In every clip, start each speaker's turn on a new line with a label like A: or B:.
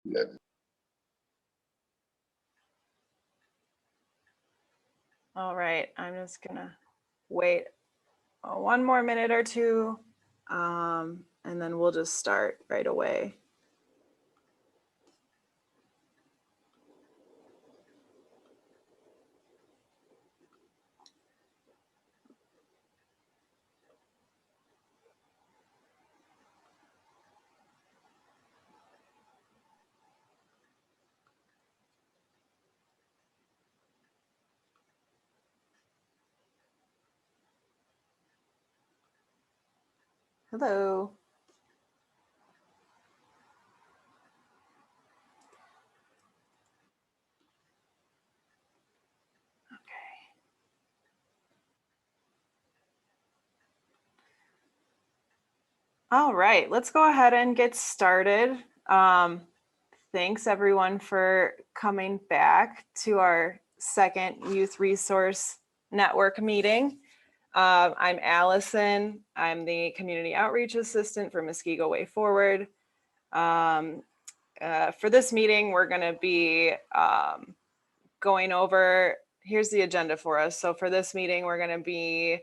A: Yeah.
B: All right, I'm just gonna wait one more minute or two, and then we'll just start right away. Hello. All right, let's go ahead and get started. Thanks everyone for coming back to our second Youth Resource Network meeting. I'm Allison. I'm the Community Outreach Assistant for Muskego Way Forward. For this meeting, we're going to be going over, here's the agenda for us. So for this meeting, we're going to be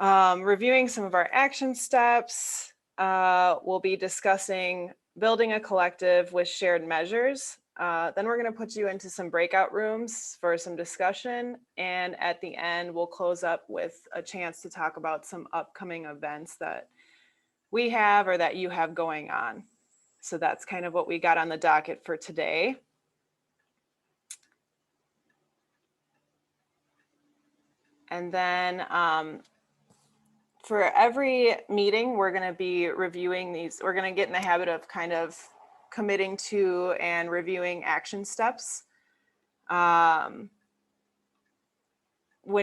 B: reviewing some of our action steps. We'll be discussing building a collective with shared measures. Then we're going to put you into some breakout rooms for some discussion. And at the end, we'll close up with a chance to talk about some upcoming events that we have or that you have going on. So that's kind of what we got on the docket for today. And then for every meeting, we're going to be reviewing these. We're going to get in the habit of kind of committing to and reviewing action steps. When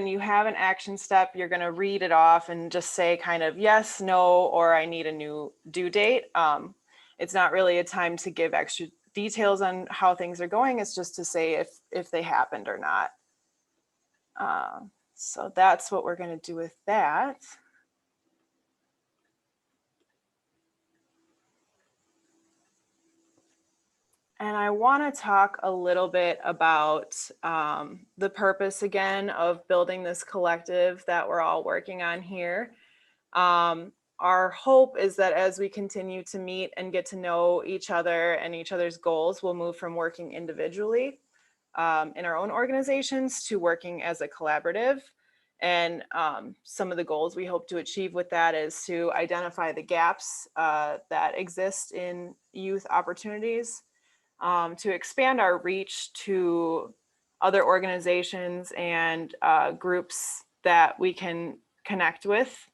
B: you have an action step, you're going to read it off and just say kind of yes, no, or I need a new due date. It's not really a time to give extra details on how things are going. It's just to say if they happened or not. So that's what we're going to do with that. And I want to talk a little bit about the purpose again of building this collective that we're all working on here. Our hope is that as we continue to meet and get to know each other and each other's goals, we'll move from working individually in our own organizations to working as a collaborative. And some of the goals we hope to achieve with that is to identify the gaps that exist in youth opportunities, to expand our reach to other organizations and groups that we can connect with,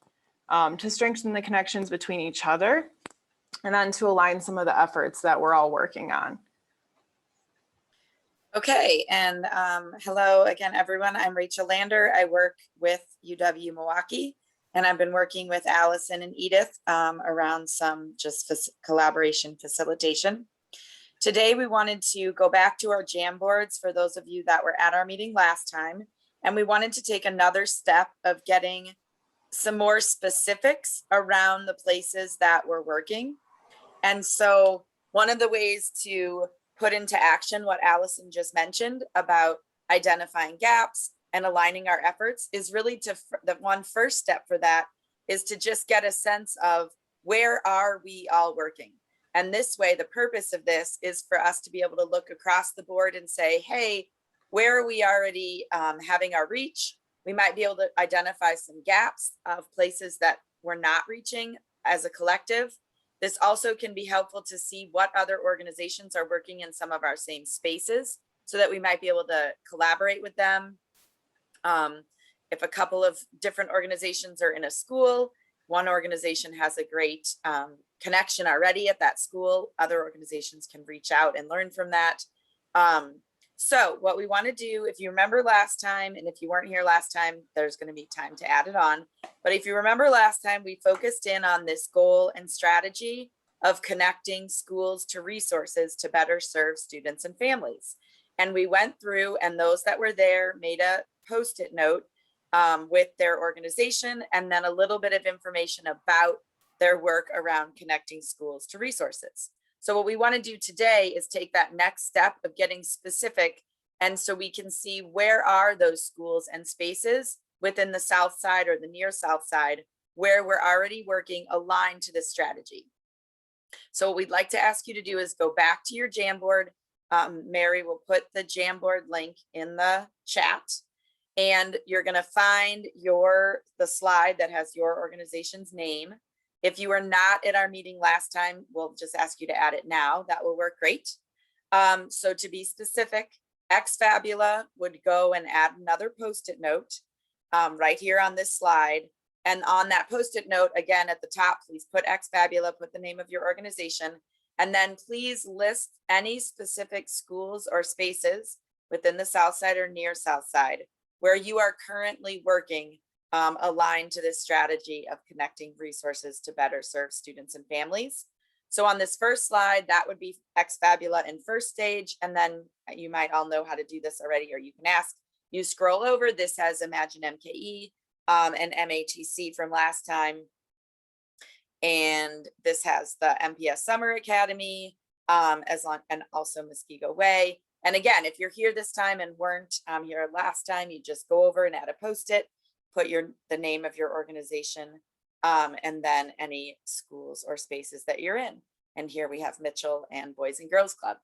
B: to strengthen the connections between each other, and then to align some of the efforts that we're all working on.
C: Okay, and hello again, everyone. I'm Rachel Lander. I work with UW Milwaukee, and I've been working with Allison and Edith around some just collaboration facilitation. Today, we wanted to go back to our Jamboards for those of you that were at our meeting last time, and we wanted to take another step of getting some more specifics around the places that we're working. And so one of the ways to put into action what Allison just mentioned about identifying gaps and aligning our efforts is really to the one first step for that is to just get a sense of where are we all working. And this way, the purpose of this is for us to be able to look across the board and say, hey, where are we already having our reach? We might be able to identify some gaps of places that we're not reaching as a collective. This also can be helpful to see what other organizations are working in some of our same spaces so that we might be able to collaborate with them. If a couple of different organizations are in a school, one organization has a great connection already at that school, other organizations can reach out and learn from that. So what we want to do, if you remember last time, and if you weren't here last time, there's going to be time to add it on. But if you remember last time, we focused in on this goal and strategy of connecting schools to resources to better serve students and families. And we went through, and those that were there made a Post-it note with their organization, and then a little bit of information about their work around connecting schools to resources. So what we want to do today is take that next step of getting specific. And so we can see where are those schools and spaces within the South Side or the near South Side where we're already working aligned to this strategy. So what we'd like to ask you to do is go back to your Jamboard. Mary will put the Jamboard link in the chat, and you're going to find the slide that has your organization's name. If you were not at our meeting last time, we'll just ask you to add it now. That will work great. So to be specific, Exfabula would go and add another Post-it note right here on this slide. And on that Post-it note, again, at the top, please put Exfabula, put the name of your organization, and then please list any specific schools or spaces within the South Side or near South Side where you are currently working aligned to this strategy of connecting resources to better serve students and families. So on this first slide, that would be Exfabula in first stage. And then you might all know how to do this already, or you can ask. You scroll over, this has Imagine MKE and MATC from last time. And this has the MPS Summer Academy, and also Muskego Way. And again, if you're here this time and weren't here last time, you just go over and add a Post-it, put the name of your organization, and then any schools or spaces that you're in. And here we have Mitchell and Boys and Girls Club.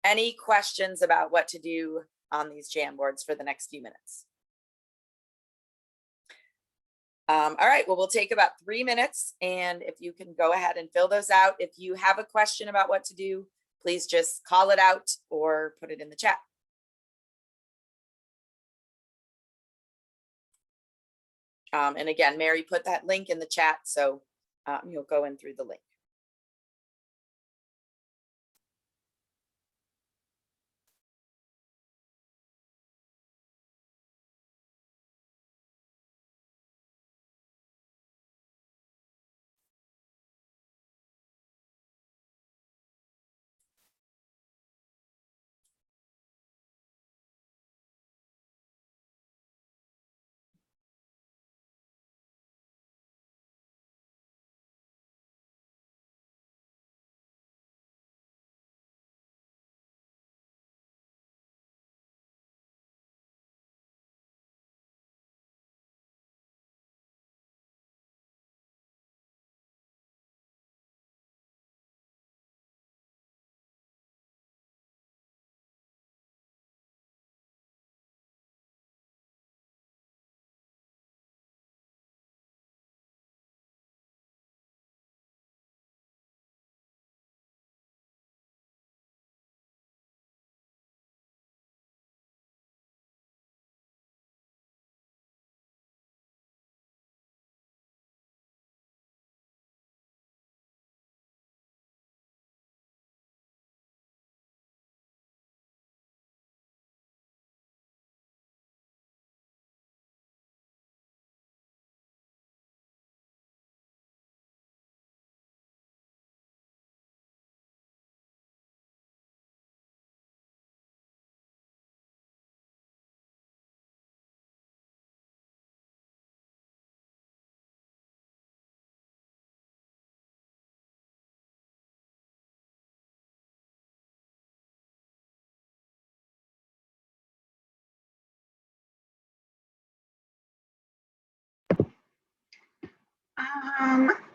C: Any questions about what to do on these Jamboards for the next few minutes? All right, well, we'll take about 3 minutes, and if you can go ahead and fill those out. If you have a question about what to do, please just call it out or put it in the chat. And again, Mary put that link in the chat, so you'll go in through the link.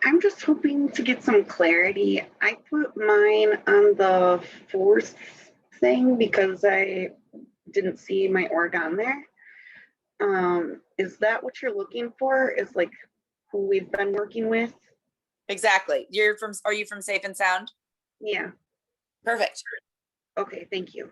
A: I'm just hoping to get some clarity. I put mine on the fourth thing because I didn't see my org on there. Is that what you're looking for? Is like who we've been working with?
C: Exactly. Are you from Safe and Sound?
A: Yeah.
C: Perfect.
A: Okay, thank you.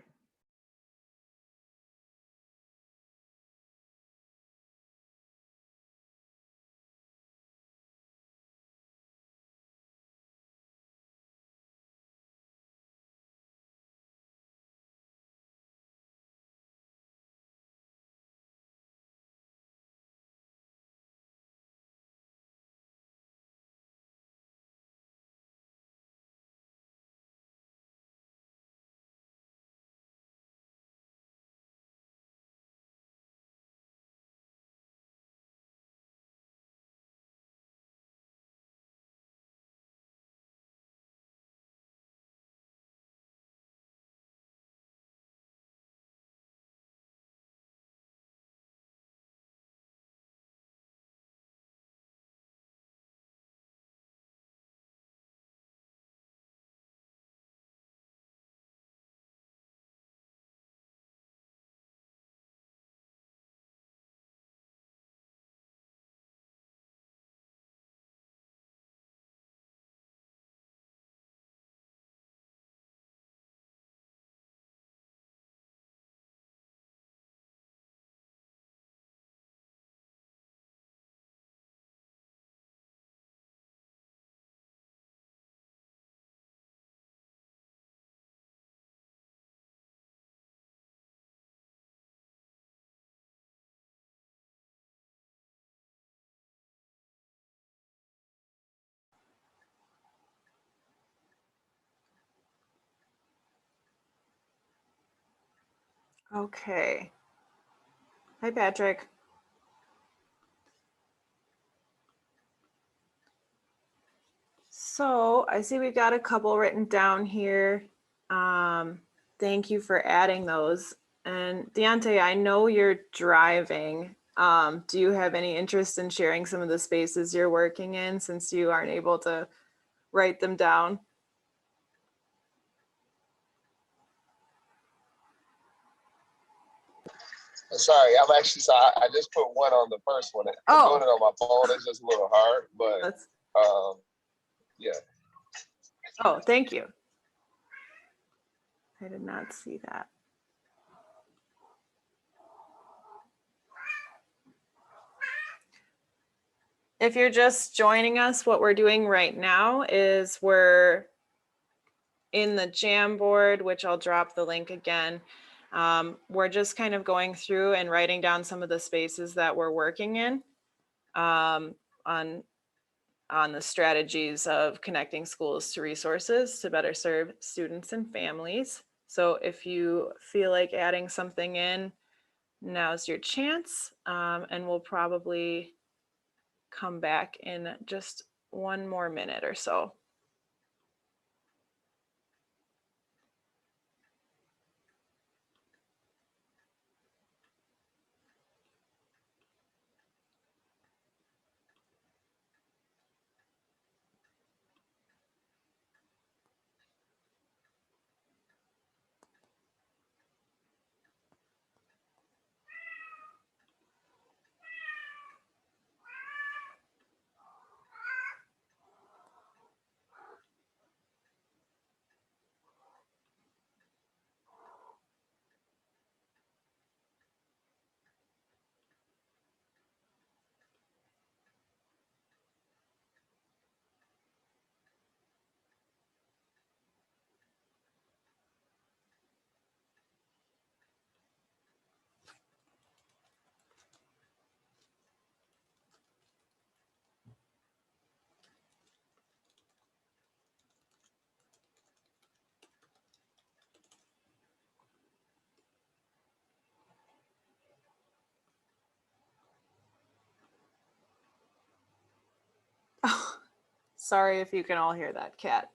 B: Okay. Hi, Patrick. So I see we've got a couple written down here. Thank you for adding those. And Deontay, I know you're driving. Do you have any interest in sharing some of the spaces you're working in since you aren't able to write them down?
D: Sorry, I'm actually sorry. I just put one on the first one.
B: Oh.
D: Doing it on my phone is just a little hard, but
B: That's,
D: yeah.
B: oh, thank you. I did not see that. If you're just joining us, what we're doing right now is we're in the Jamboard, which I'll drop the link again. We're just kind of going through and writing down some of the spaces that we're working in on the strategies of connecting schools to resources to better serve students and families. So if you feel like adding something in, now's your chance, and we'll probably come back in just one more minute or so. Oh, sorry if you can all hear that cat.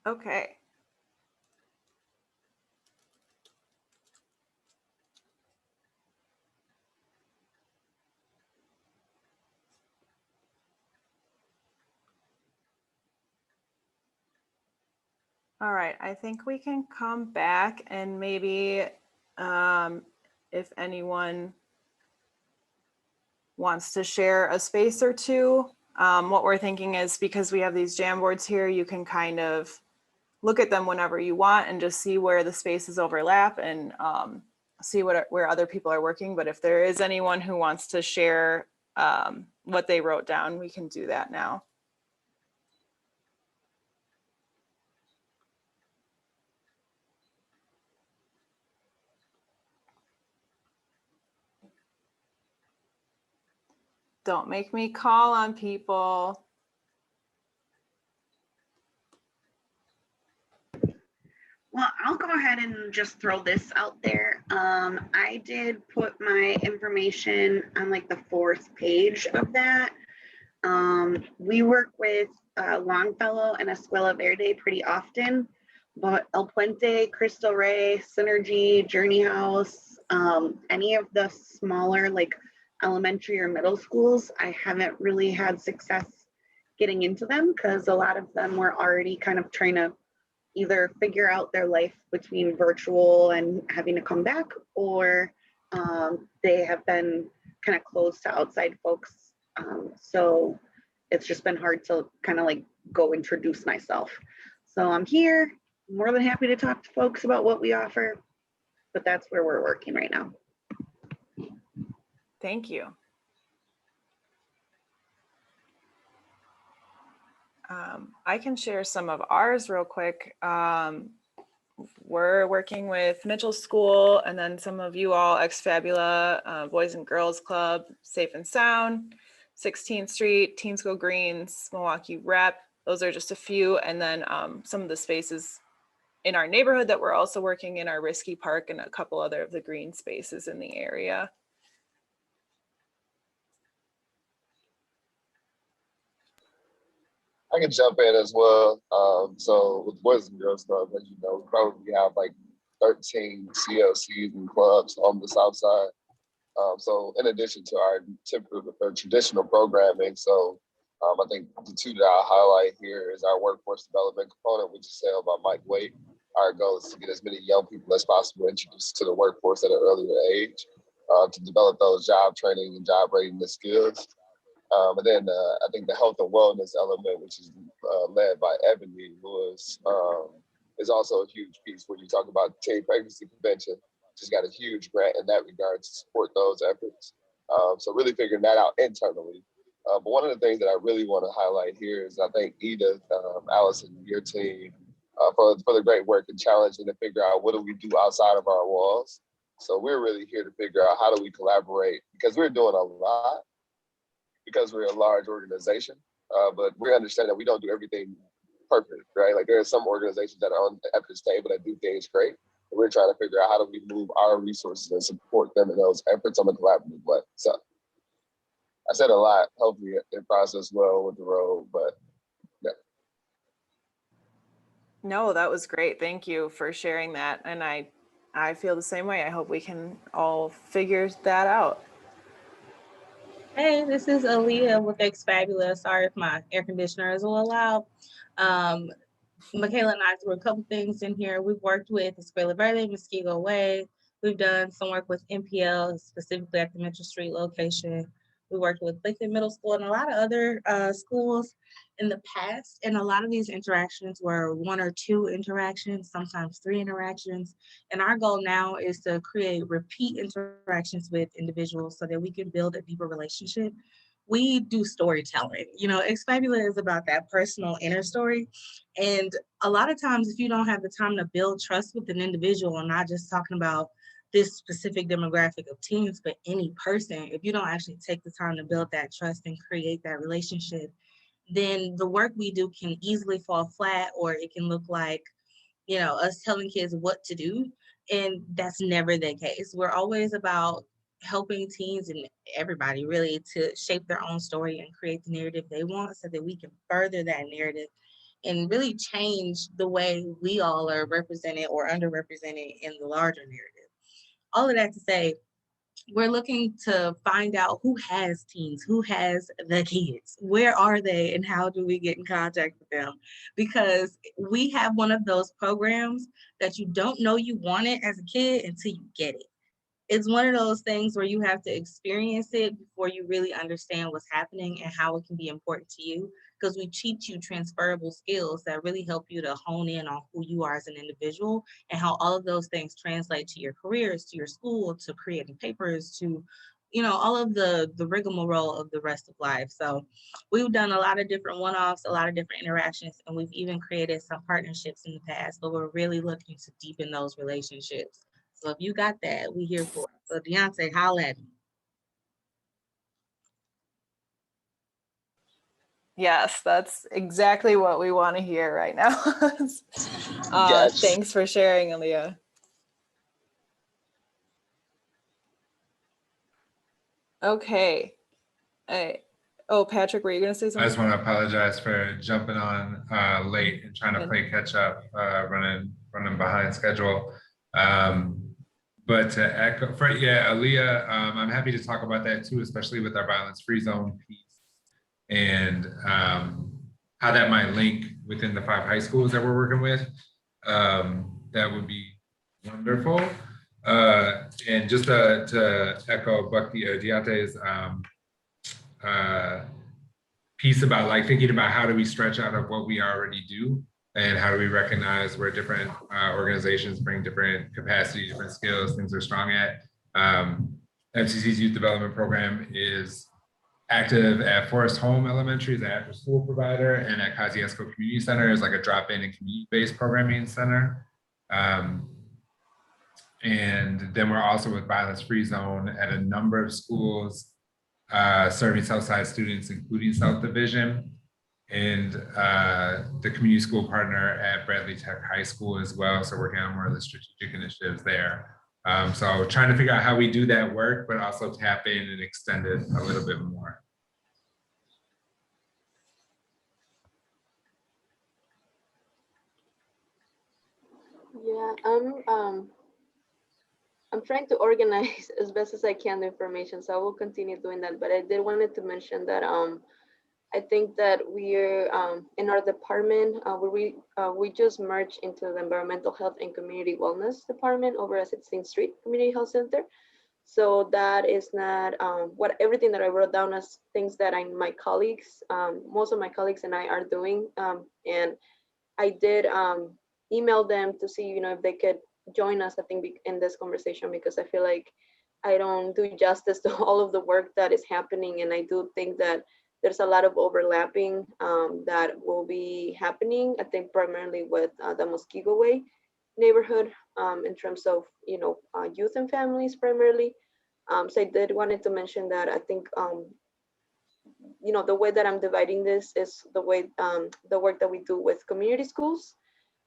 B: Okay. All right, I think we can come back and maybe if anyone wants to share a space or two, what we're thinking is because we have these Jamboards here, you can kind of look at them whenever you want and just see where the spaces overlap and see where other people are working. But if there is anyone who wants to share what they wrote down, we can do that now. Don't make me call on people.
A: Well, I'll go ahead and just throw this out there. I did put my information on like the 4th page of that. We work with Longfellow and Escuela Verde pretty often, but El Puente, Cristo Rey, Synergy, Journey House, any of the smaller like elementary or middle schools, I haven't really had success getting into them because a lot of them were already kind of trying to either figure out their life between virtual and having to come back, or they have been kind of closed to outside folks. So it's just been hard to kind of like go introduce myself. So I'm here, more than happy to talk to folks about what we offer, but that's where we're working right now.
B: Thank you. I can share some of ours real quick. We're working with Mitchell School and then some of you all, Ex Fabula, Boys and Girls Club, Safe and Sound, 16th Street, Teens Go Greens, Milwaukee Rep, Those are just a few. And then some of the spaces in our neighborhood that we're also working in are Risky Park and a couple other of the green spaces in the area.
D: I can jump in as well. So with Boys and Girls Club, as you know, we probably have like 13 CLCs and clubs on the South Side. So in addition to our typical or traditional programming, I think the two that I'll highlight here is our workforce development component, which is sailed by Mike Waite. Our goal is to get as many young people as possible introduced to the workforce at an earlier age, to develop those job training and job readiness skills. And then I think the health and wellness element, which is led by Ebony Lewis, is also a huge piece when you talk about teen pregnancy prevention. Just got a huge grant in that regard to support those efforts. So really figuring that out internally. But one of the things that I really want to highlight here is I thank Edith, Allison, your team for the great work and challenging to figure out what do we do outside of our walls. So we're really here to figure out how do we collaborate, because we're doing a lot because we're a large organization, but we understand that we don't do everything perfect, right? Like there are some organizations that are at this table that do things great. And we're trying to figure out how do we move our resources and support them in those efforts on a collaborative way. So I said a lot, hopefully it processed well with the road, but yeah.
B: No, that was great. Thank you for sharing that. And I feel the same way. I hope we can all figure that out.
E: Hey, this is Aaliyah with X Fabulous. Sorry if my air conditioner is a little loud. Michaela and I threw a couple things in here. We've worked with Escuela Verde, Muskego Way. We've done some work with NPL, specifically at the Mitchell Street location. We worked with Lakeland Middle School and a lot of other schools in the past. And a lot of these interactions were 1 or 2 interactions, sometimes 3 interactions. And our goal now is to create repeat interactions with individuals so that we can build a deeper relationship. We do storytelling. You know, X Fabula is about that personal inner story. And a lot of times, if you don't have the time to build trust with an individual, and not just talking about this specific demographic of teens, but any person, if you don't actually take the time to build that trust and create that relationship, then the work we do can easily fall flat, or it can look like, you know, us telling kids what to do. And that's never the case. We're always about helping teens and everybody really to shape their own story and create the narrative they want so that we can further that narrative and really change the way we all are represented or underrepresented in the larger narrative. All of that to say, we're looking to find out who has teens, who has the kids, where are they, and how do we get in contact with them? Because we have one of those programs that you don't know you want it as a kid until you get it. It's one of those things where you have to experience it before you really understand what's happening and how it can be important to you, because we teach you transferable skills that really help you to hone in on who you are as an individual and how all of those things translate to your careers, to your school, to creating papers, to, you know, all of the rigmarole of the rest of life. So we've done a lot of different one-offs, a lot of different interactions, and we've even created some partnerships in the past, but we're really looking to deepen those relationships. So if you got that, we here for it. So Deontay, holla at me.
B: Yes, that's exactly what we want to hear right now.
D: Yes.
B: Thanks for sharing, Aaliyah. Okay. Oh, Patrick, were you going to say
F: I
B: something?
F: just want to apologize for jumping on late and trying to play catch up, running behind schedule. But to echo, Aaliyah, I'm happy to talk about that too, especially with our violence-free zone piece and how that might link within the 5 high schools that we're working with. That would be wonderful. And just to echo Deontay's piece about like thinking about how do we stretch out of what we already do and how do we recognize where different organizations bring different capacity, different skills, things they're strong at. MCC's youth development program is active at Forest Home Elementary as an after school provider, and at Kosciuszko Community Center is like a drop-in and community-based programming center. And then we're also with Violence Free Zone at a number of schools serving Southside students, including South Division. and the community school partner at Bradley Tech High School as well. So working on more of the strategic initiatives there. So trying to figure out how we do that work, but also tap in and extend it a little bit more.
G: Yeah, I'm trying to organize as best as I can the information, so I will continue doing that. But I did wanted to mention that I think that we're in our department we just merged into the Environmental Health and Community Wellness Department over at 16th Street Community Health Center. So that is not what everything that I wrote down as things that my colleagues, most of my colleagues and I are doing, and I did email them to see, if they could join us, I think, in this conversation, because I feel like I don't do justice to all of the work that is happening. And I do think that there's a lot of overlapping that will be happening, I think, primarily with the Muskego Way neighborhood in terms of, youth and families primarily. So I did wanted to mention that I think, the way that I'm dividing this is the way the work that we do with community schools,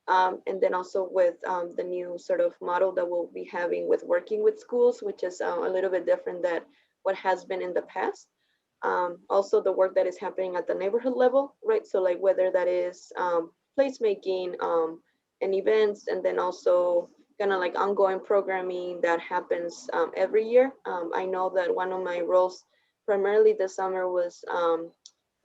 G: and then also with the new sort of model that we'll be having with working with schools, which is a little bit different than what has been in the past. Also the work that is happening at the neighborhood level, right? So like whether that is placemaking and events, and then also kind of like ongoing programming that happens every year. I know that one of my roles primarily this summer was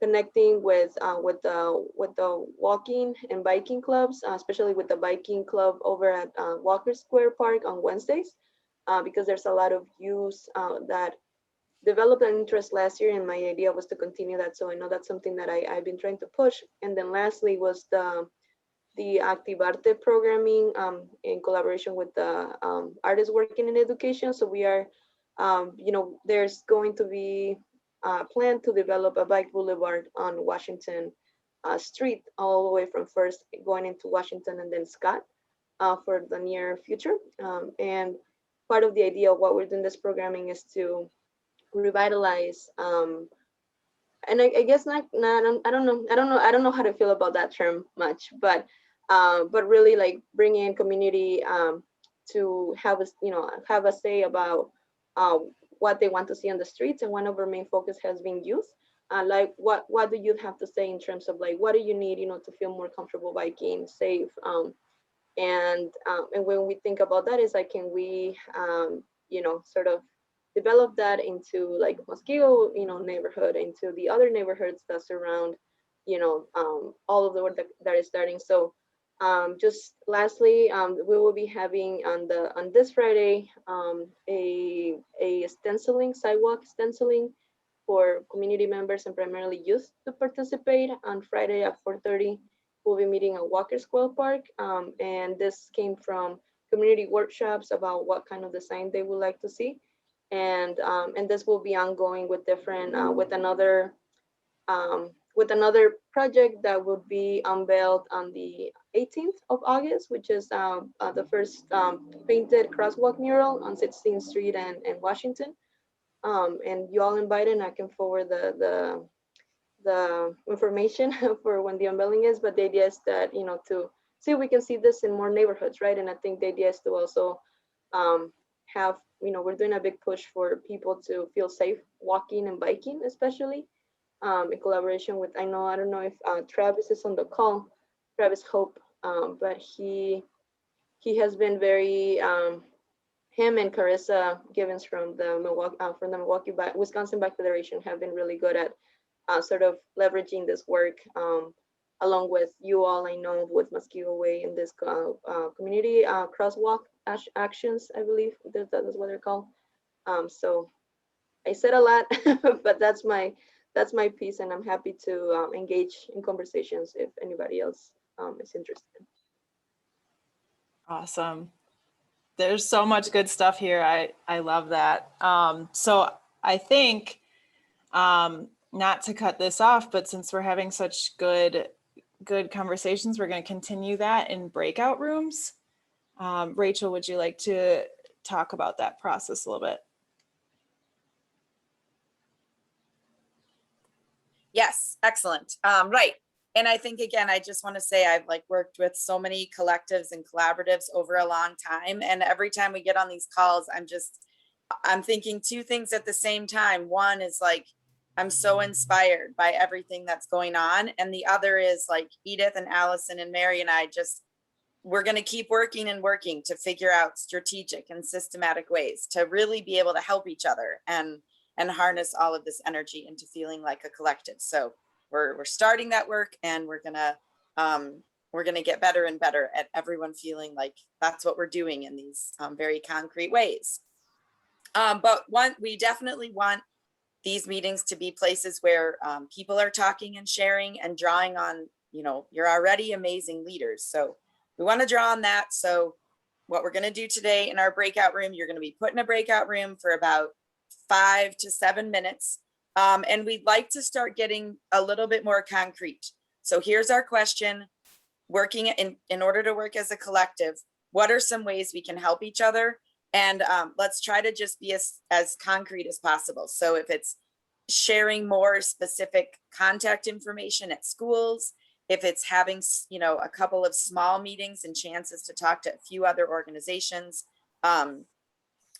G: connecting with the walking and biking clubs, especially with the biking club over at Walker Square Park on Wednesdays, because there's a lot of youth that developed an interest last year, and my idea was to continue that. So I know that's something that I've been trying to push. And then lastly was the Activarte programming in collaboration with the artists working in education. So we are, there's going to be a plan to develop a bike boulevard on Washington Street, all the way from First going into Washington and then Scott for the near future. And part of the idea of what we're doing this programming is to revitalize and I guess not I don't know how to feel about that term much, but really like bring in community to have us have a say about what they want to see on the streets. And one of our main focus has been youth. Like what do youth have to say in terms of like what do you need to feel more comfortable biking, safe, and when we think about that is like, can we sort of develop that into like Muskego neighborhood, into the other neighborhoods that surround all of the work that is starting. So just lastly, we will be having on this Friday a sidewalk stenciling for community members and primarily youth to participate. On Friday at 4:30, we'll be meeting at Walker Square Park, and this came from community workshops about what kind of design they would like to see. And this will be ongoing with different with another project that would be unveiled on the 18th of August, which is the first painted crosswalk mural on 16th Street and Washington. And you all invited, and I can forward the information for when the unveiling is. But the idea is that to see if we can see this in more neighborhoods, right? And I think the idea is to also have we're doing a big push for people to feel safe walking and biking, especially in collaboration with I don't know if Travis is on the call, Travis Hope, but he has been very him and Carissa Givens from the Wisconsin Bike Federation have been really good at sort of leveraging this work along with you all. I know with Muskego Way in this community crosswalk actions, I believe that is what they're called. So I said a lot, but that's my piece, and I'm happy to engage in conversations if anybody else is interested.
B: Awesome. There's so much good stuff here. I love that. So I think not to cut this off, but since we're having such good conversations, we're going to continue that in breakout rooms. Rachel, would you like to talk about that process a little bit?
C: Yes, excellent. Right. And I think, again, I just want to say I've like worked with so many collectives and collaboratives over a long time. And every time we get on these calls, I'm thinking two things at the same time. One is like, I'm so inspired by everything that's going on. And the other is like Edith and Allison and Mary and I we're going to keep working and working to figure out strategic and systematic ways to really be able to help each other and harness all of this energy into feeling like a collective. So we're starting that work, and we're gonna get better and better at everyone feeling like that's what we're doing in these very concrete ways. But we definitely want these meetings to be places where people are talking and sharing and drawing on, you're already amazing leaders. So we want to draw on that. So what we're going to do today in our breakout room, you're going to be put in a breakout room for about 5 to 7 minutes. And we'd like to start getting a little bit more concrete. So here's our question. Working in order to work as a collective, what are some ways we can help each other? And let's try to just be as concrete as possible. So if it's sharing more specific contact information at schools, if it's having, a couple of small meetings and chances to talk to a few other organizations,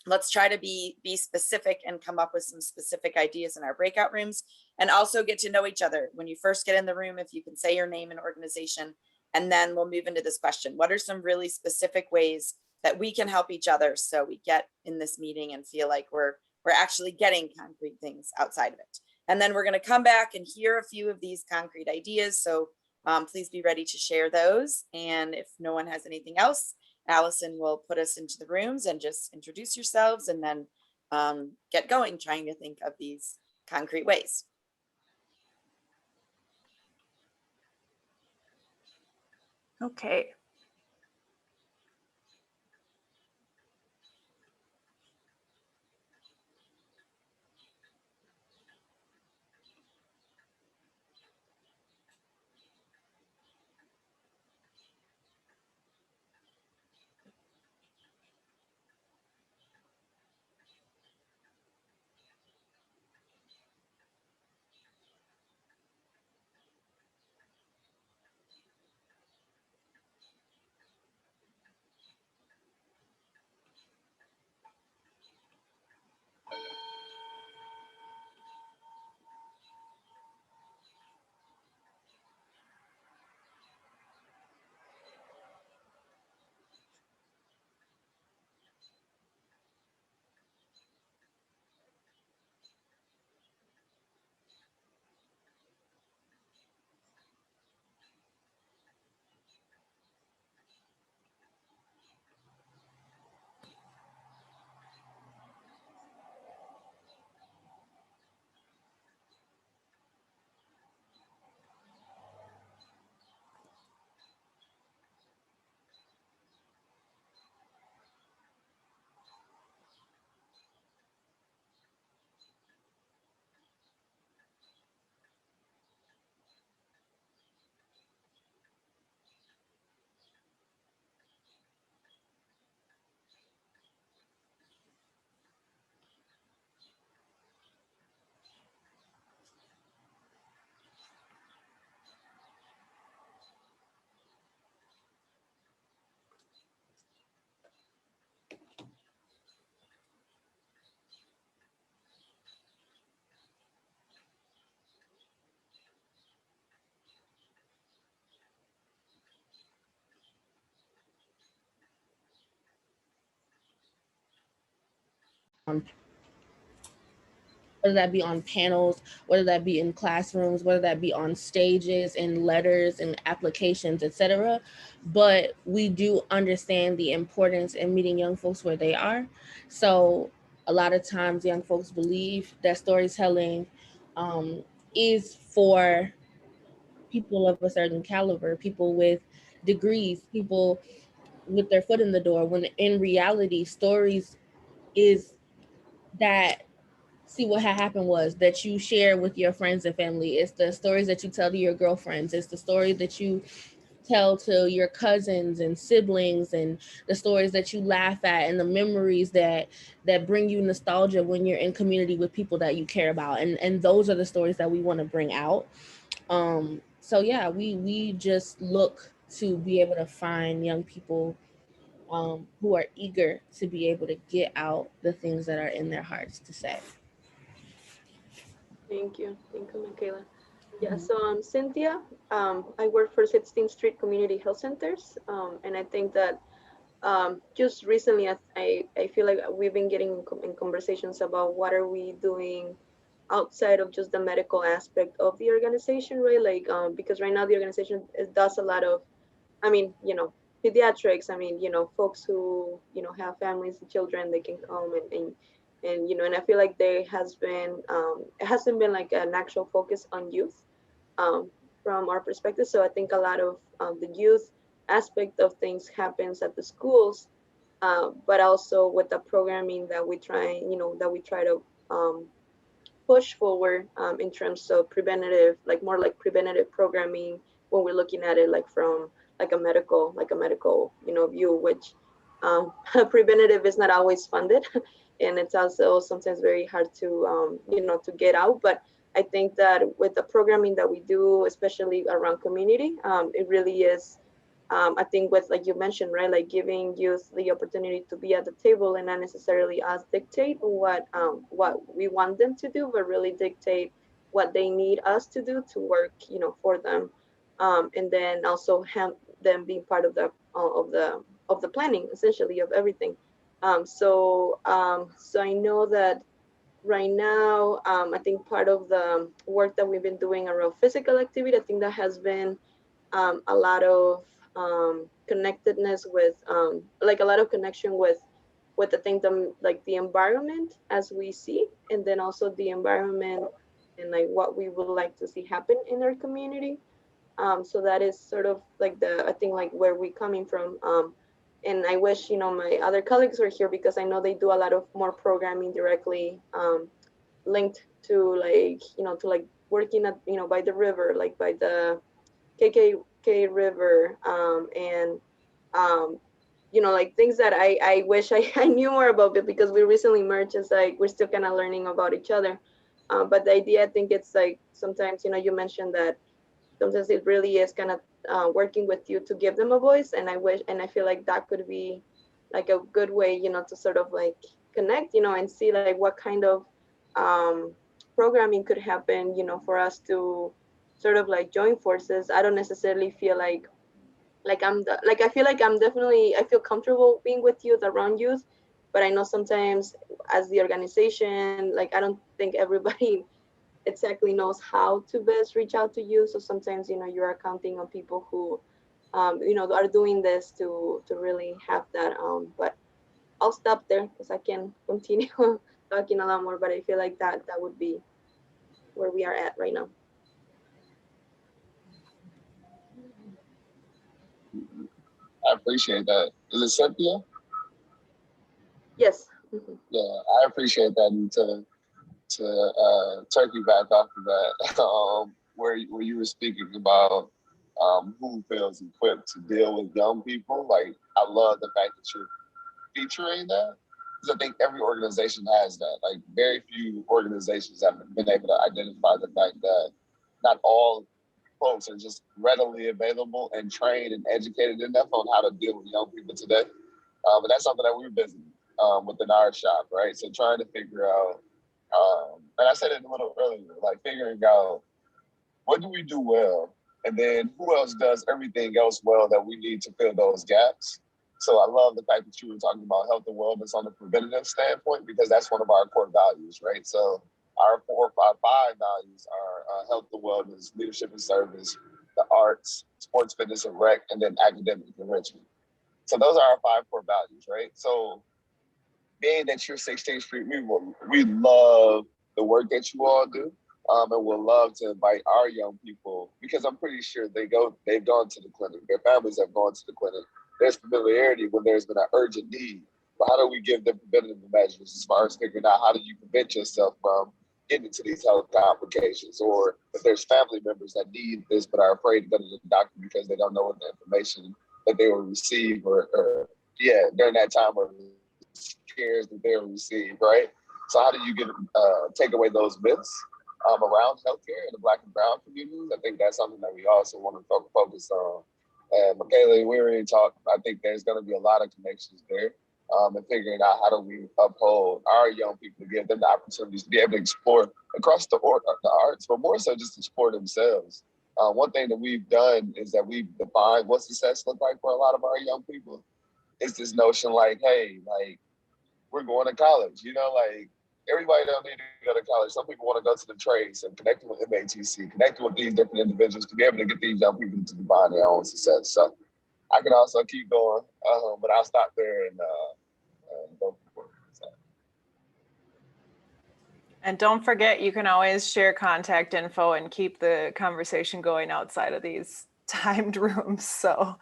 C: let's try to be specific and come up with some specific ideas in our breakout rooms, and also get to know each other. When you first get in the room, if you can say your name and organization, and then we'll move into this question. What are some really specific ways that we can help each other so we get in this meeting and feel like we're actually getting concrete things outside of it? And then we're going to come back and hear a few of these concrete ideas. So please be ready to share those. And if no one has anything else, Allison will put us into the rooms and just introduce yourselves, and then get going trying to think of these concrete ways.
B: Okay.
H: Whether that be on panels, whether that be in classrooms, whether that be on stages and letters and applications, etc. But we do understand the importance in meeting young folks where they are. So a lot of times young folks believe that storytelling is for people of a certain caliber, people with degrees, people with their foot in the door, when in reality, stories is that, see, what had happened was that you share with your friends and family. It's the stories that you tell to your girlfriends. It's the story that you tell to your cousins and siblings, and the stories that you laugh at, and the memories that bring you nostalgia when you're in community with people that you care about. And those are the stories that we want to bring out. So yeah, we just look to be able to find young people who are eager to be able to get out the things that are in their hearts to say.
G: Thank you, Michaela. Yeah, so Cynthia, I work for 16th Street Community Health Centers, and I think that just recently I feel like we've been getting in conversations about what are we doing outside of just the medical aspect of the organization, right? Like, because right now the organization does a lot of, I mean, pediatrics. I mean, folks who, have families and children, they can come and I feel like there has been, it hasn't been like an actual focus on youth um, from our perspective. So I think a lot of the youth aspect of things happens at the schools, but also with the programming that we try, to push forward in terms of preventative, like more like preventative programming when we're looking at it like from like a medical view, which preventative is not always funded, and it's also sometimes very hard to to get out. But I think that with the programming that we do, especially around community, it really is. I think with, like you mentioned, right, like giving youth the opportunity to be at the table and not necessarily us dictate what we want them to do, but really dictate what they need us to do to work, for them, and then also have them being part of the planning, essentially, of everything. So I know that right now, I think part of the work that we've been doing around physical activity, I think that has been a lot of connectedness with like a lot of connection with the thing, like the environment as we see, and then also the environment and like what we would like to see happen in our community. So that is sort of like I think like where we coming from. And I wish, my other colleagues were here because I know they do a lot of more programming directly linked to like, to like working at, by the river, like by the KK River, and like things that I wish I knew more about, but because we recently merged, it's like we're still kind of learning about each other. But the idea, I think it's like sometimes, you mentioned that sometimes it really is kind of working with you to give them a voice, and I feel like that could be like a good way, to sort of like connect, and see like what kind of um, programming could happen, for us to sort of like join forces. I don't necessarily feel like I feel like I feel comfortable being with youth, around youth, but I know sometimes as the organization, like I don't think everybody exactly knows how to best reach out to you. So sometimes, you are counting on people who, are doing this to really have that. But I'll stop there because I can continue talking a lot more, but I feel like that would be where we are at right now.
D: I appreciate that. Is it Cynthia?
G: Yes. Mhm.
D: Yeah, I appreciate that. And to turkey back off of that, where you were speaking about who feels equipped to deal with young people. Like, I love the fact that you're featuring that, because I think every organization has that. Like, very few organizations have been able to identify the fact that not all folks are just readily available and trained and educated enough on how to deal with young people today. And that's something that we're busy within our shop, right? So trying to figure out, and I said it a little earlier, like figuring out what do we do well, and then who else does everything else well that we need to fill those gaps. So I love the fact that you were talking about health and wellness on a preventative standpoint, because that's one of our core values, right? So our 4, 5, 5 values are health and wellness, leadership and service, the arts, sports, fitness and rec, and then academic enrichment. So those are our 5 core values, right? So being that you're 16th Street, we love the work that you all do, and we'll love to invite our young people, because I'm pretty sure they've gone to the clinic, their families have gone to the clinic. There's familiarity when there's been an urgent need, but how do we give them preventative measures as far as figuring out how do you prevent yourself from getting into these health complications, or if there's family members that need this but are afraid to go to the doctor because they don't know what the information that they will receive, or during that time, or scares that they'll receive, right? So how do you take away those myths around healthcare in the Black and Brown communities. I think that's something that we also want to focus on. And Michaela, we already talked. I think there's going to be a lot of connections there, and figuring out how do we uphold our young people to give them the opportunities to be able to explore across the arts, but more so just explore themselves. One thing that we've done is that we've defined what success looks like for a lot of our young people. It's this notion like, hey, like we're going to college, like everybody don't need to go to college. Some people want to go to the trades and connecting with MATC, connecting with these different individuals to be able to get these young people to define their own success. So I can also keep going, but I'll stop there and go for it. So.
B: And don't forget, you can always share contact info and keep the conversation going outside of these timed rooms. So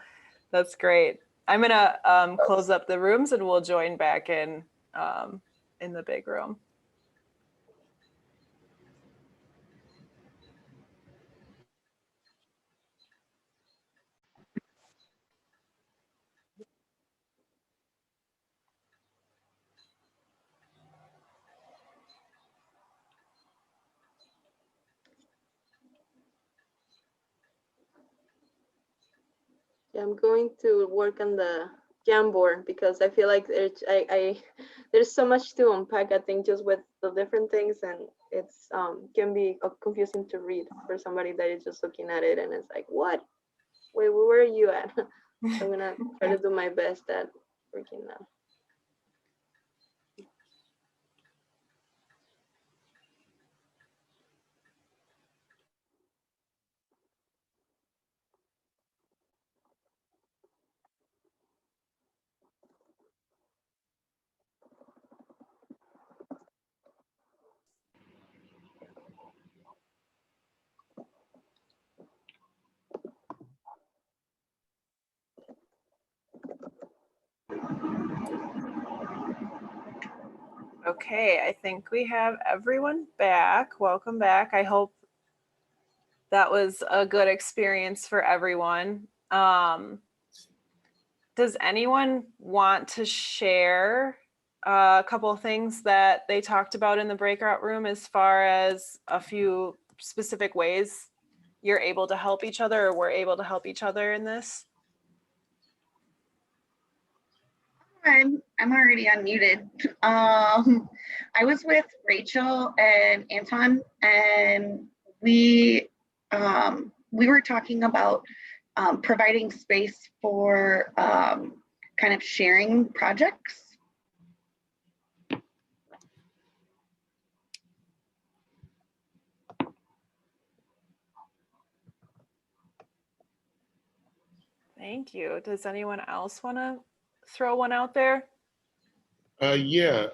B: that's great. I'm gonna close up the rooms and we'll join back in the big room.
G: Yeah, I'm going to work on the Jamboard because I feel like there's so much to unpack. I think just with the different things, and it's can be confusing to read for somebody that is just looking at it and it's like, what? Wait, where are you at? So I'm gonna try to do my best at working that.
B: Okay, I think we have everyone back. Welcome back. I hope that was a good experience for everyone. Does anyone want to share a couple of things that they talked about in the breakout room as far as a few specific ways you're able to help each other or we're able to help each other in this?
A: I'm already unmuted. I was with Rachel and Anton, and we were talking about providing space for kind of sharing projects.
B: Thank you. Does anyone else want to throw one out there?
I: Yeah,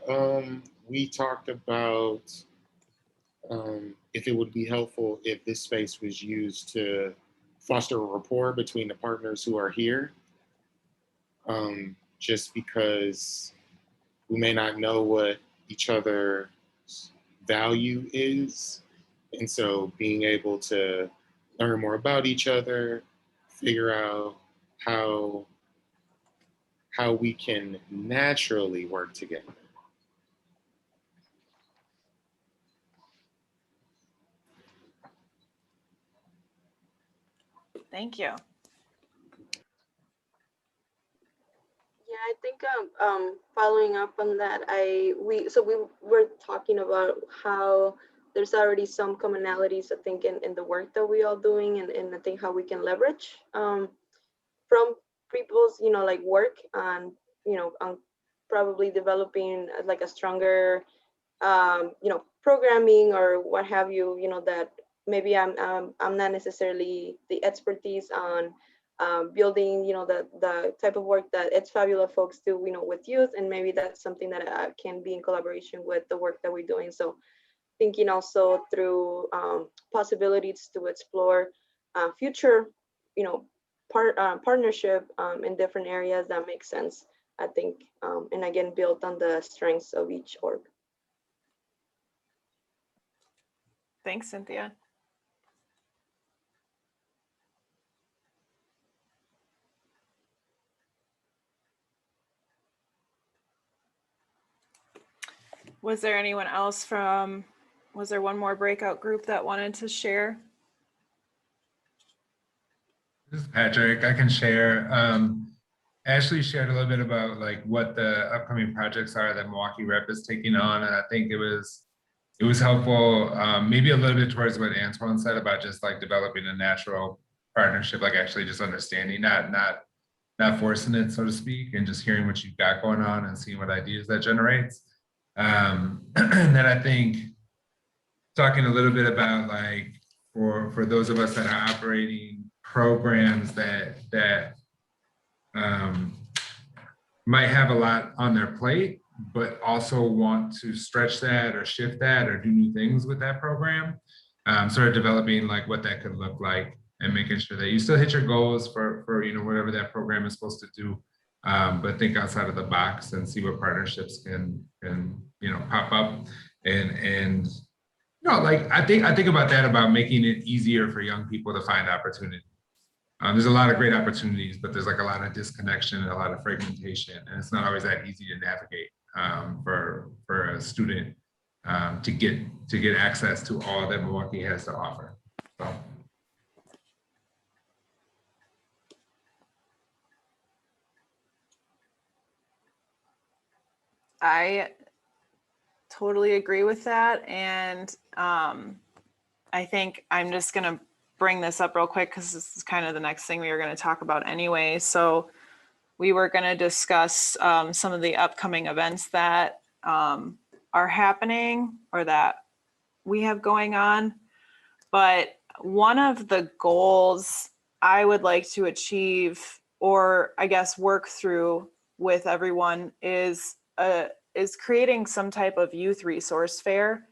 I: we talked about if it would be helpful if this space was used to foster a rapport between the partners who are here. Just because we may not know what each other's value is. And so being able to learn more about each other, figure out how we can naturally work together.
B: Thank you.
G: Yeah, I think following up on that, we were talking about how there's already some commonalities, I think, in the work that we all doing, and I think how we can leverage from people's, like work and, probably developing like a stronger, programming or what have you, that maybe I'm not necessarily the expertise on building, the type of work that It's Fabula folks do, with youth, and maybe that's something that can be in collaboration with the work that we're doing. So thinking also through possibilities to explore future, partnership in different areas that make sense, I think, and again, built on the strengths of each org.
B: Thanks, Cynthia. Was there anyone else from Was there one more breakout group that wanted to share?
F: This is Patrick. I can share. Ashley shared a little bit about like what the upcoming projects are that Milwaukee Rep is taking on, and I think it was helpful. Maybe a little bit towards what Antoine said about just like developing a natural partnership, like actually just understanding, not forcing it, so to speak, and just hearing what you've got going on and seeing what ideas that generates. And then I think talking a little bit about like for those of us that are operating programs that might have a lot on their plate, but also want to stretch that or shift that or do new things with that program. Sort of developing like what that could look like and making sure that you still hit your goals for whatever that program is supposed to do, but think outside of the box and see what partnerships can pop up and like I think about that, about making it easier for young people to find opportunity. There's a lot of great opportunities, but there's like a lot of disconnection and a lot of fragmentation, and it's not always that easy to navigate for a student to get access to all that Milwaukee has to offer. So.
B: I totally agree with that. And I think I'm just going to bring this up real quick because this is kind of the next thing we were going to talk about anyway. So we were going to discuss some of the upcoming events that are happening or that we have going on. But one of the goals I would like to achieve, or I guess work through with everyone, is creating some type of youth resource fair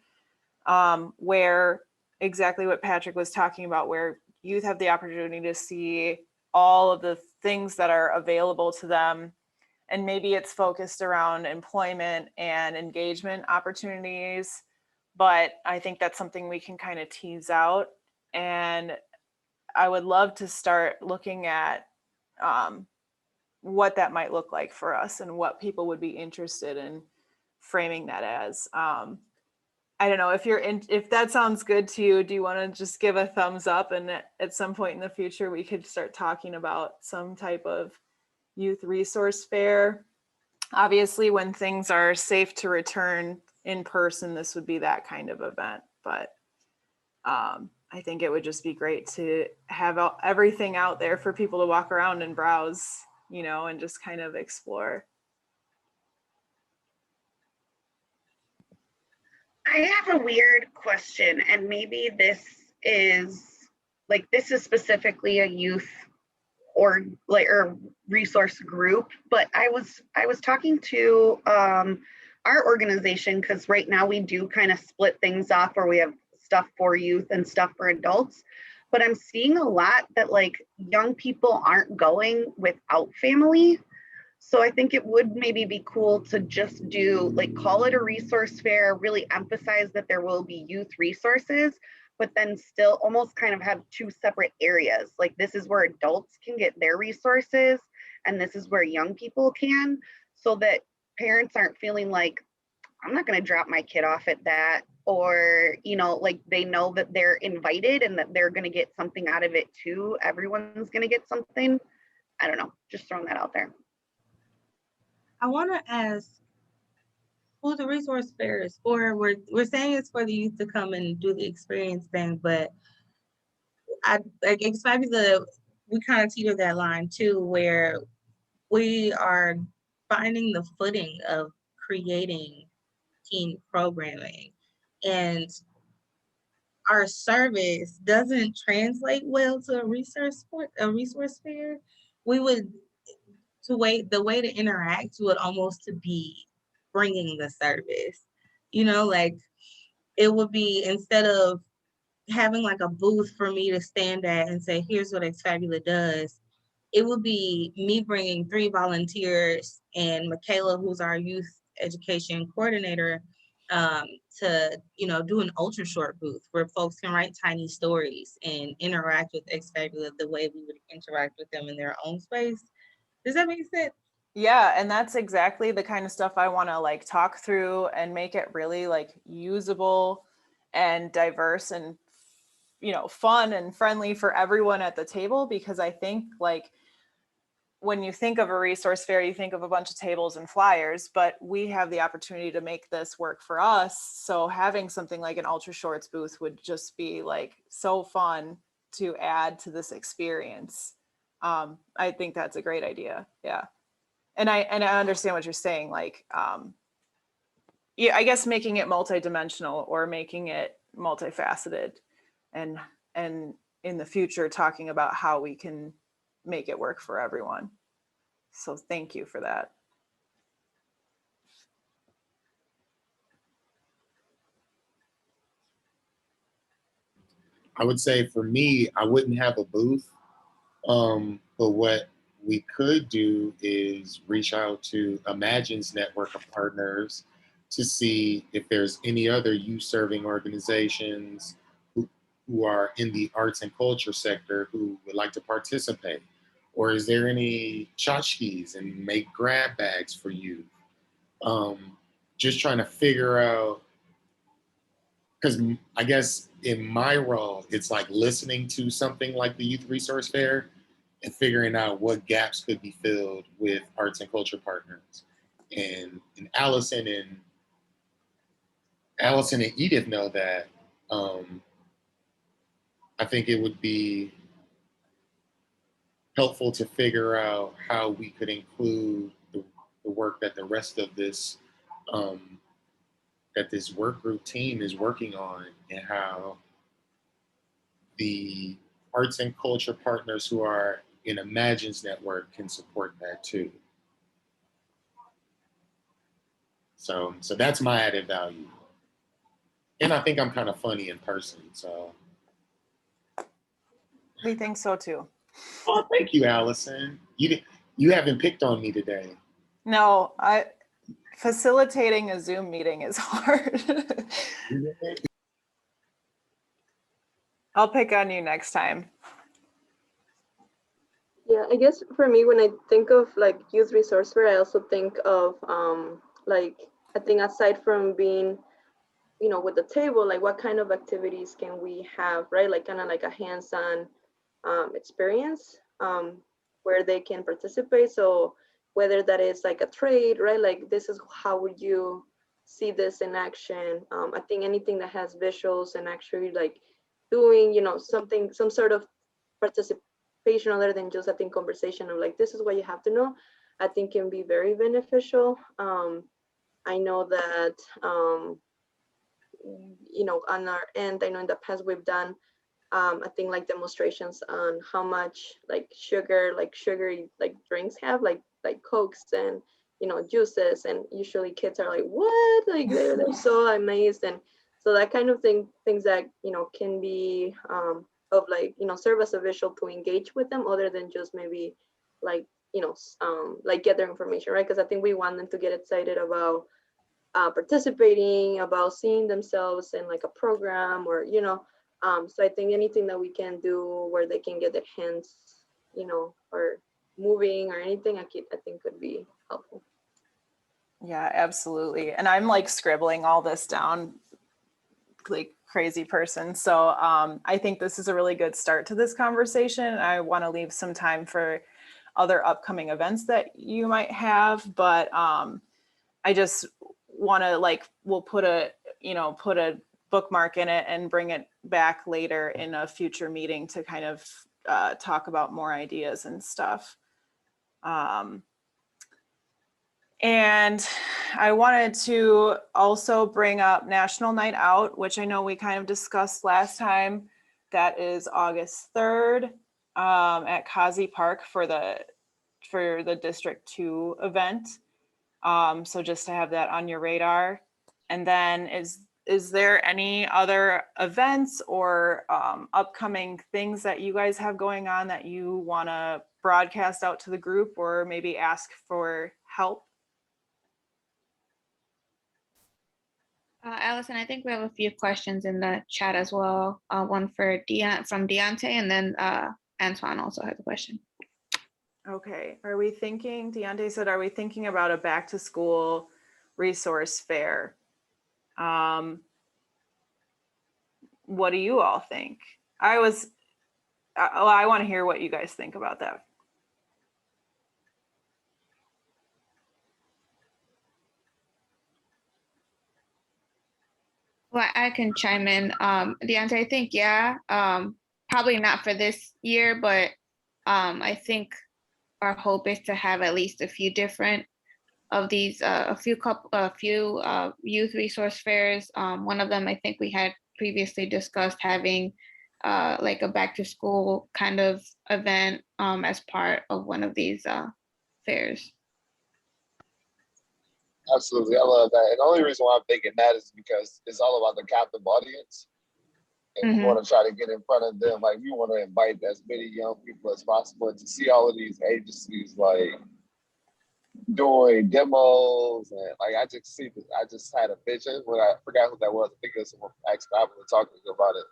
B: where exactly what Patrick was talking about, where youth have the opportunity to see all of the things that are available to them. And maybe it's focused around employment and engagement opportunities, but I think that's something we can kind of tease out. And I would love to start looking at what that might look like for us and what people would be interested in framing that as. I don't know if that sounds good to you. Do you want to just give a thumbs up, and at some point in the future we could start talking about some type of youth resource fair? Obviously, when things are safe to return in person, this would be that kind of event. But I think it would just be great to have everything out there for people to walk around and browse, and just kind of explore.
A: I have a weird question, and maybe this is specifically a youth or resource group, but I was talking to our organization, because right now we do kind of split things off where we have stuff for youth and stuff for adults, but I'm seeing a lot that like young people aren't going without family. So I think it would maybe be cool to just do call it a resource fair, really emphasize that there will be youth resources, but then still almost kind of have two separate areas. Like this is where adults can get their resources and this is where young people can, so that parents aren't feeling like, I'm not going to drop my kid off at that, or, they know that they're invited and that they're going to get something out of it too. Everyone's going to get something. I don't know, just throwing that out there.
E: I want to ask who the resource fair is for. We're saying it's for the youth to come and do the experience thing, but it's fabulous. We kind of teeter that line too, where we are finding the footing of creating teen programming, and our service doesn't translate well to a resource fair. We would. The way to interact would almost to be bringing the service, it would be, instead of having like a booth for me to stand at and say, here's what Exfabula does, it would be me bringing 3 volunteers and Michaela, who's our youth education coordinator, to do an ultra short booth where folks can write tiny stories and interact with Exfabula the way we would interact with them in their own space. Does that make sense?
B: Yeah, and that's exactly the kind of stuff I want to talk through and make it really usable and diverse and, you know, fun and friendly for everyone at the table, because I think like when you think of a resource fair, you think of a bunch of tables and flyers, but we have the opportunity to make this work for us. So having something like an Ultra Shorts booth would just be like so fun to add to this experience. I think that's a great idea. Yeah. And I understand what you're saying. Like, yeah, I guess making it multidimensional or making it multifaceted, and in the future talking about how we can make it work for everyone. So thank you for that.
I: I would say for me, I wouldn't have a booth, but what we could do is reach out to Imagine's network of partners to see if there's any other youth serving organizations who are in the arts and culture sector who would like to participate. Or is there any tchotchkes and make grab bags for you? Just trying to figure out, because I guess in my role, it's like listening to something like the Youth Resource Fair and figuring out what gaps could be filled with arts and culture partners. And Allison and Edith know that. I think it would be helpful to figure out how we could include the work that the rest of this that this work group team is working on, and how the arts and culture partners who are in Imagine's network can support that too. So that's my added value. And I think I'm kind of funny in person, so.
B: We think so too.
I: Oh, thank you, Allison. You haven't picked on me today.
B: No, facilitating a Zoom meeting is hard. I'll pick on you next time.
G: Yeah, I guess for me, when I think of like youth resource fair, I also think of like, I think aside from being, you know, with the table, like what kind of activities can we have, right? Like kind of like a hands-on experience where they can participate. So whether that is like a trade, right? Like this is how would you see this in action? I think anything that has visuals and actually like doing, you know, something, some sort of participation other than just, I think, conversation of like, this is what you have to know, I think can be very beneficial. I know that, you know, on our end, I know in the past we've done, I think like demonstrations on how much like sugary like drinks have, like Cokes and, you know, juices, and usually kids are like, what? Like they're so amazed. And so that kind of things that, you know, can be of like, you know, serve as a visual to engage with them other than just maybe like, you know, like get their information, right? Because I think we want them to get excited about participating, about seeing themselves in like a program or, you know, so I think anything that we can do where they can get their hands, you know, or moving or anything, I think could be helpful.
B: Yeah, absolutely. And I'm like scribbling all this down like crazy person. So I think this is a really good start to this conversation. I want to leave some time for other upcoming events that you might have, but I just want to like, we'll put a bookmark in it and bring it back later in a future meeting to kind of talk about more ideas and stuff. And I wanted to also bring up National Night Out, which I know we kind of discussed last time. That is August 3rd at Kazi Park for the District 2 event. So just to have that on your radar. And then is there any other events or upcoming things that you guys have going on that you want to broadcast out to the group or maybe ask for help?
J: Allison, I think we have a few questions in the chat as well. One for from Deontay, and then Antoine also has a question.
B: Okay, Deontay said, are we thinking about a back to school resource fair? what do you all think? I want to hear what you guys think about that.
J: Well, I can chime in. Deontay, I think, yeah, probably not for this year, but I think our hope is to have at least a few different of these, a few youth resource fairs. One of them, I think we had previously discussed having like a back to school kind of event as part of one of these fairs.
D: Absolutely, I love that. And the only reason why I'm thinking that is because it's all about the captive audience. And we want to try to get in front of them. Like, we want to invite as many young people as possible to see all of these agencies like doing demos. And like, I just had a vision when I forgot who that was. I think it was someone from X Babylon talking about it.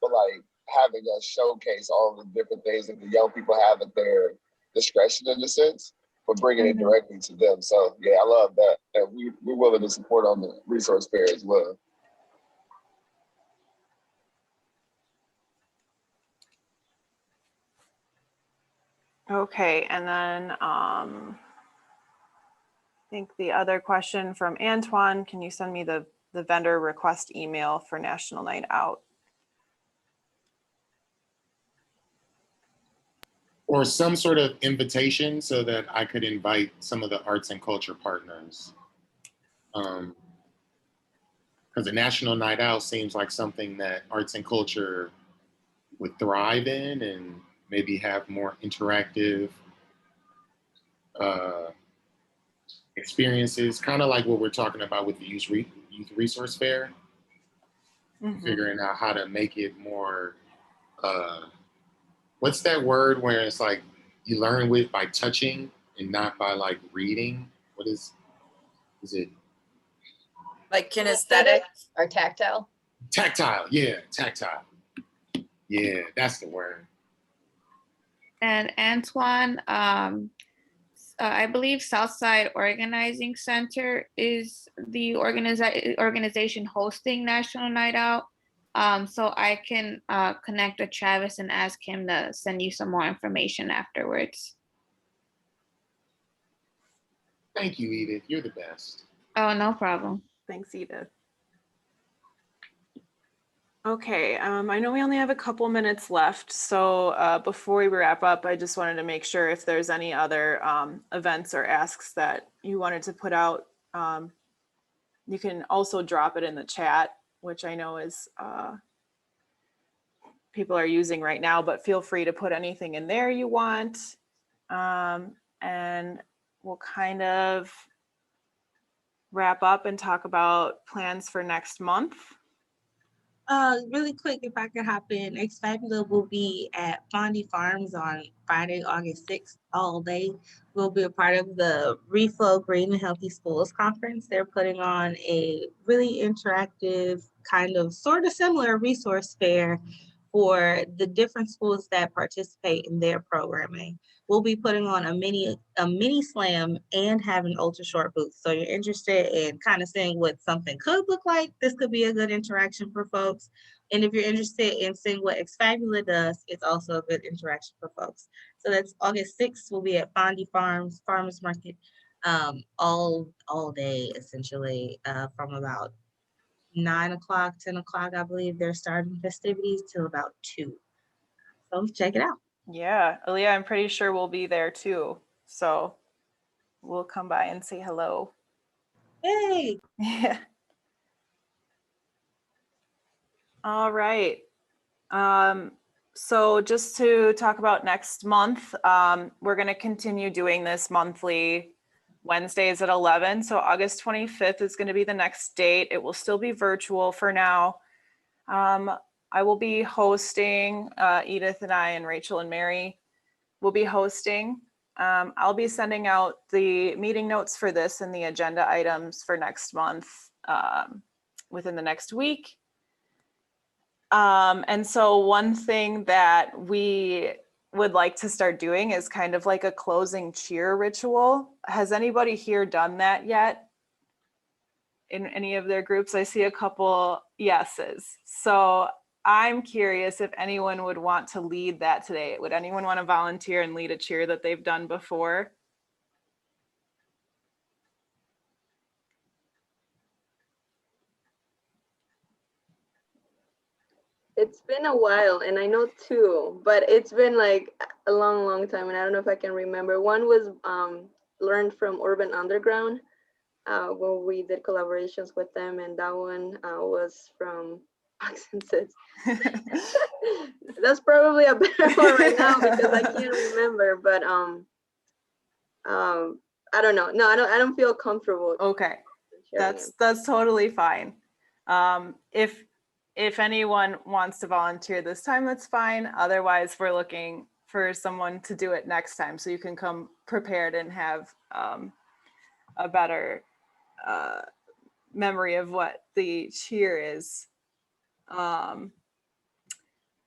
D: But like having us showcase all of the different things that the young people have at their discretion in a sense, but bringing it directly to them. So yeah, I love that. And we're willing to support on the resource fair as well.
B: Okay, and then I think the other question from Antoine, can you send me the vendor request email for National Night Out?
I: Or some sort of invitation so that I could invite some of the arts and culture partners. Because a National Night Out seems like something that arts and culture would thrive in and maybe have more interactive experiences, kind of like what we're talking about with the Youth Resource Fair, figuring out how to make it more, what's that word where it's like you learn with by touching and not by like reading? What is it?
C: Like kinesthetic
K: or tactile?
I: Tactile, yeah, tactile. Yeah, that's the word.
J: And Antoine, I believe Southside Organizing Center is the organization hosting National Night Out. So I can connect with Travis and ask him to send you some more information afterwards.
I: Thank you, Edith. You're the best.
J: Oh, no problem.
B: Thanks, Edith. Okay, I know we only have a couple minutes left, so before we wrap up, I just wanted to make sure if there's any other events or asks that you wanted to put out. You can also drop it in the chat, which I know is people are using right now, but feel free to put anything in there you want. And we'll kind of wrap up and talk about plans for next month.
E: Really quick, if I could hop in, Exfabula will be at Fondy Farms on Friday, August 6th, all day. We'll be a part of the Reflow Green and Healthy Schools Conference. They're putting on a really interactive, kind of sort of similar resource fair for the different schools that participate in their programming. We'll be putting on a mini slam and having ultra short booths. So you're interested in kind of seeing what something could look like, this could be a good interaction for folks. And if you're interested in seeing what Exfabula does, it's also a good interaction for folks. So that's August 6th. We'll be at Fondy Farms Farmers Market all day, essentially, from about 9 o'clock, 10 o'clock, I believe they're starting festivities till about 2. So check it out.
B: Yeah, Aaliyah, I'm pretty sure we'll be there too. So we'll come by and say hello.
E: Hey.
B: Yeah. All right. So just to talk about next month, we're going to continue doing this monthly Wednesdays at 11. So August 25th is going to be the next date. It will still be virtual for now. I will be hosting, Edith and I and Rachel and Mary will be hosting. I'll be sending out the meeting notes for this and the agenda items for next month within the next week. And so one thing that we would like to start doing is kind of like a closing cheer ritual. Has anybody here done that yet? In any of their groups? I see a couple yeses. So I'm curious if anyone would want to lead that today. Would anyone want to volunteer and lead a cheer that they've done before?
G: It's been a while, and I know two, but it's been like a long, long time, and I don't know if I can remember. One was learned from Urban Underground, where we did collaborations with them, and that one was from Fox and Sits. That's probably a better one right now because I can't remember, but I don't know. No, I don't feel comfortable.
B: Okay,
G: sharing it.
B: that's totally fine. If anyone wants to volunteer this time, that's fine. Otherwise, we're looking for someone to do it next time, so you can come prepared and have a better memory of what the cheer is.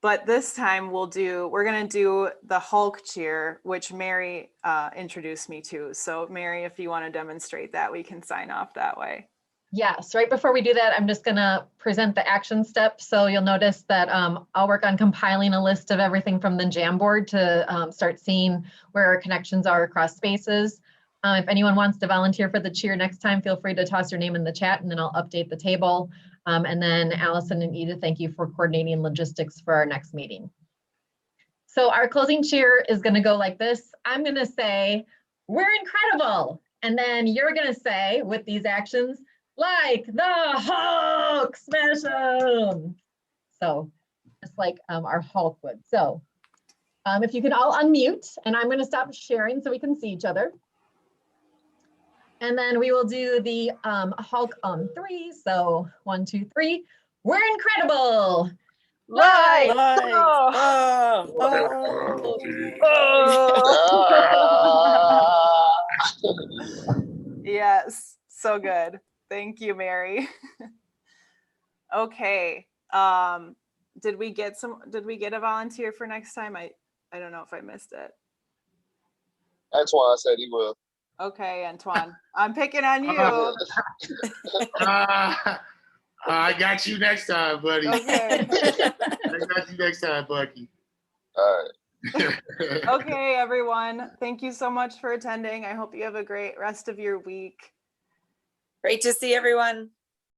B: But this time we're gonna do the Hulk cheer, which Mary introduced me to. So Mary, if you want to demonstrate that, we can sign off that way.
K: Yes, right before we do that, I'm just gonna present the action steps. So you'll notice that I'll work on compiling a list of everything from the Jamboard to start seeing where our connections are across spaces. If anyone wants to volunteer for the cheer next time, feel free to toss your name in the chat and then I'll update the table. And then Allison and Edith, thank you for coordinating logistics for our next meeting. So our closing cheer is gonna go like this. I'm gonna say, we're incredible. And then you're gonna say, with these actions, like the Hulk, smash them. So just like our Hulk would. So if you can all unmute, and I'm gonna stop sharing so we can see each other. And then we will do the Hulk on 3. So 1, 2, 3. We're incredible. Like,
B: Yes, so good. Thank you, Mary. Okay. Did we get a volunteer for next time? I don't know if I missed it.
D: Antoine said he will.
B: Okay, Antoine, I'm picking on you.
I: I got you next time, buddy.
B: Okay.
I: I got you next time, Bucky.
D: All right.
B: Okay, everyone. Thank you so much for attending. I hope you have a great rest of your week.
C: Great to see everyone.